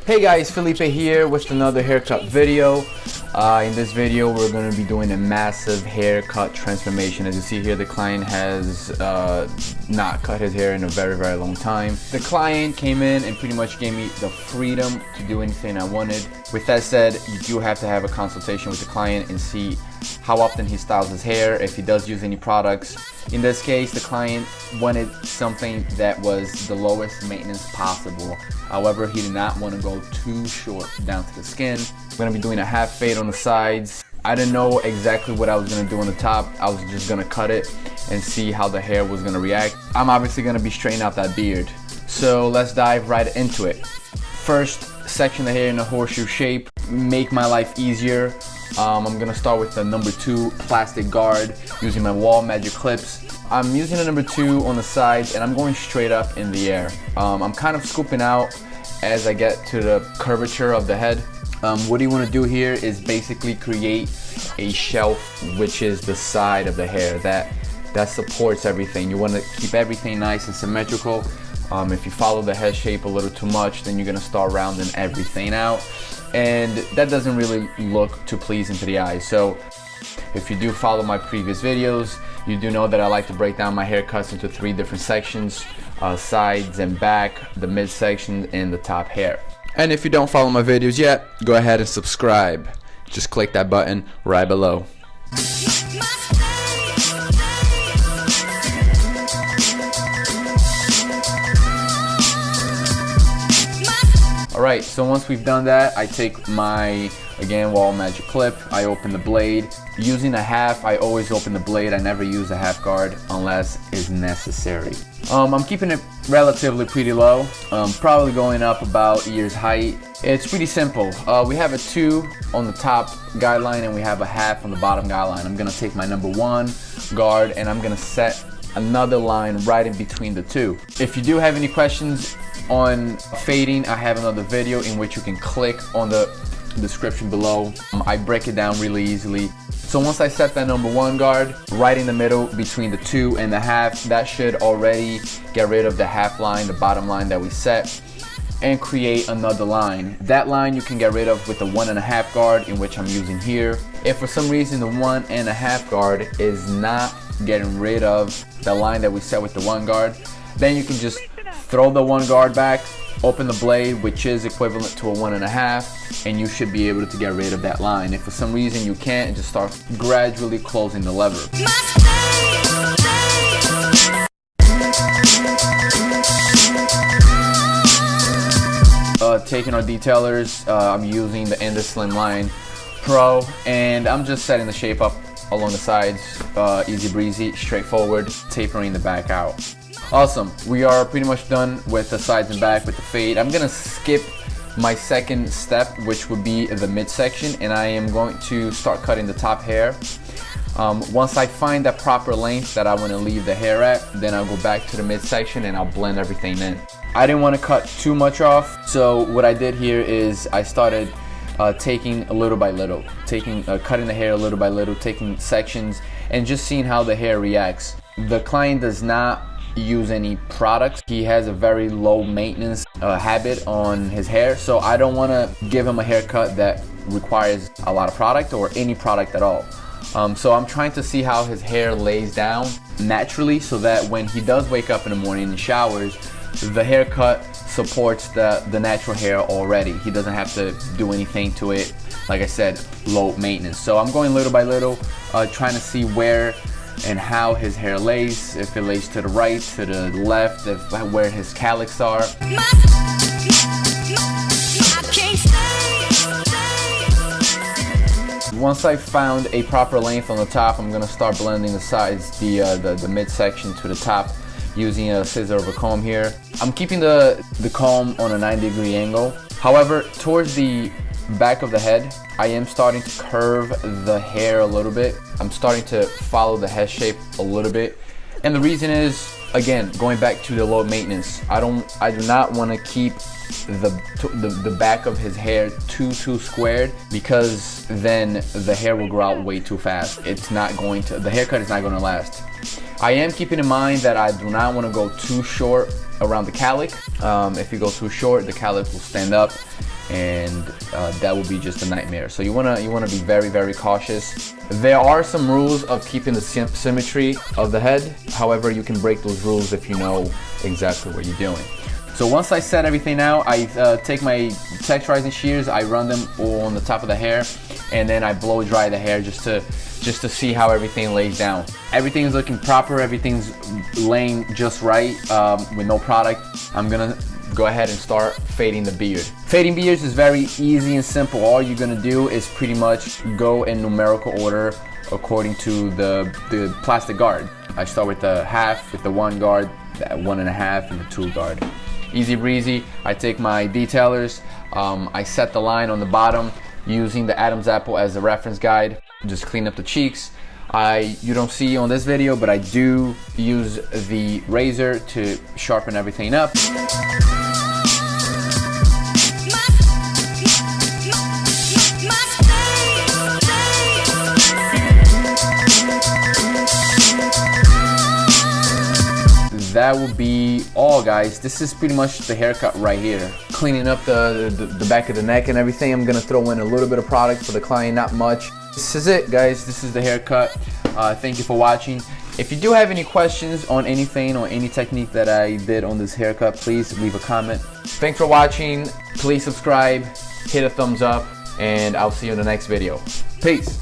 Hey guys, Felipe here with another haircut video. In this video we're going to be doing a massive haircut transformation. As you see here, the client has not cut his hair in a very long time. The client came in and pretty much gave me the freedom to do anything I wanted. With that said, you do have to have a consultation with the client and see how often he styles his hair, if he does use any products. In this case, the client wanted something that was the lowest maintenance possible. However, he did not want to go too short down to the skin. I'm going to be doing a half fade on the sides. I didn't know exactly what I was going to do on the top. I was just going to cut it and see how the hair was going to react. I'm obviously going to be straightening out that beard. So let's dive right into it. First, section the hair in a horseshoe shape. Make my life easier. I'm gonna start with the number 2 plastic guard using my Wahl Magic Clips. I'm using the number 2 on the sides and I'm going straight up in the air. I'm kind of scooping out as I get to the curvature of the head. What you want to do here is basically create a shelf, which is the side of the hair that supports everything. You want to keep everything nice and symmetrical. If you follow the head shape a little too much, then you're gonna start rounding everything out, and that doesn't really look too pleasing to the eye. So if you do follow my previous videos, you do know that I like to break down my haircuts into 3 different sections: sides and back, the midsection, and the top hair. And if you don't follow my videos yet, go ahead and subscribe. Just click that button right below. Alright, so once we've done that, I take my, again, Wahl Magic Clip. I open the blade. Using a half, I always open the blade. I never use a half guard unless it's necessary. I'm keeping it relatively pretty low, probably going up about ear's height. It's pretty simple. We have a 2 on the top guideline and we have a half on the bottom guideline. I'm gonna take my number 1 guard and I'm gonna set another line right in between the 2. If you do have any questions on fading, I have another video in which you can click on the description below. I break it down really easily. So once I set that number 1 guard right in the middle between the 2 and the half, that should already get rid of the half line, the bottom line that we set, and create another line. That line you can get rid of with the 1.5 guard, in which I'm using here. If for some reason the 1.5 guard is not getting rid of the line that we set with the 1 guard, then you can just throw the 1 guard back, open the blade, which is equivalent to a 1.5, and you should be able to get rid of that line. If for some reason you can't, just start gradually closing the lever. Taking our detailers, I'm using the Ender Slimline Pro, and I'm just setting the shape up along the sides, easy breezy, straightforward, tapering the back out. Awesome, we are pretty much done with the sides and back with the fade. I'm gonna skip my second step, which would be the midsection, and I am going to start cutting the top hair. Once I find that proper length that I want to leave the hair at, then I'll go back to the midsection and I'll blend everything in. I didn't want to cut too much off, so what I did here is I started taking a little by little, cutting the hair a little by little, taking sections and just seeing how the hair reacts. The client does not use any products. He has a very low maintenance habit on his hair, so I don't want to give him a haircut that requires a lot of product or any product at all. So I'm trying to see how his hair lays down naturally, so that when he does wake up in the morning and showers, the haircut supports the natural hair already. He doesn't have to do anything to it. Like I said, low maintenance. So I'm going little by little, trying to see where and how his hair lays, if it lays to the right, to the left, where his calyx are. Once I found a proper length on the top, I'm gonna start blending the sides, the midsection to the top, using a scissor over comb here. I'm keeping the comb on a 90-degree angle. However, towards the back of the head, I am starting to curve the hair a little bit. I'm starting to follow the head shape a little bit. And the reason is, again, going back to the low maintenance, I do not want to keep the back of his hair too squared, because then the hair will grow out way too fast. The haircut is not going to last. I am keeping in mind that I do not want to go too short around the calic. If you go too short, the calic will stand up and that would be just a nightmare. So you wanna be very, very cautious. There are some rules of keeping the symmetry of the head. However, you can break those rules if you know exactly what you're doing. So once I set everything out, I take my texturizing shears, I run them on the top of the hair, and then I blow dry the hair just to see how everything lays down. Everything's looking proper, everything's laying just right with no product. I'm gonna go ahead and start fading the beard. Fading beards is very easy and simple. All you're gonna do is pretty much go in numerical order according to the plastic guard. I start with the half, with the 1 guard, the 1.5, and the 2 guard. Easy breezy. I take my detailers, I set the line on the bottom using the Adam's apple as a reference guide. Just clean up the cheeks. You don't see on this video, but I do use the razor to sharpen everything up. That will be all, guys. This is pretty much the haircut right here. Cleaning up the back of the neck and everything. I'm gonna throw in a little bit of product for the client, not much. This is it, guys. This is the haircut. Thank you for watching. If you do have any questions on anything or any technique that I did on this haircut, please leave a comment. Thanks for watching. Please subscribe, hit a thumbs up, and I'll see you in the next video. Peace.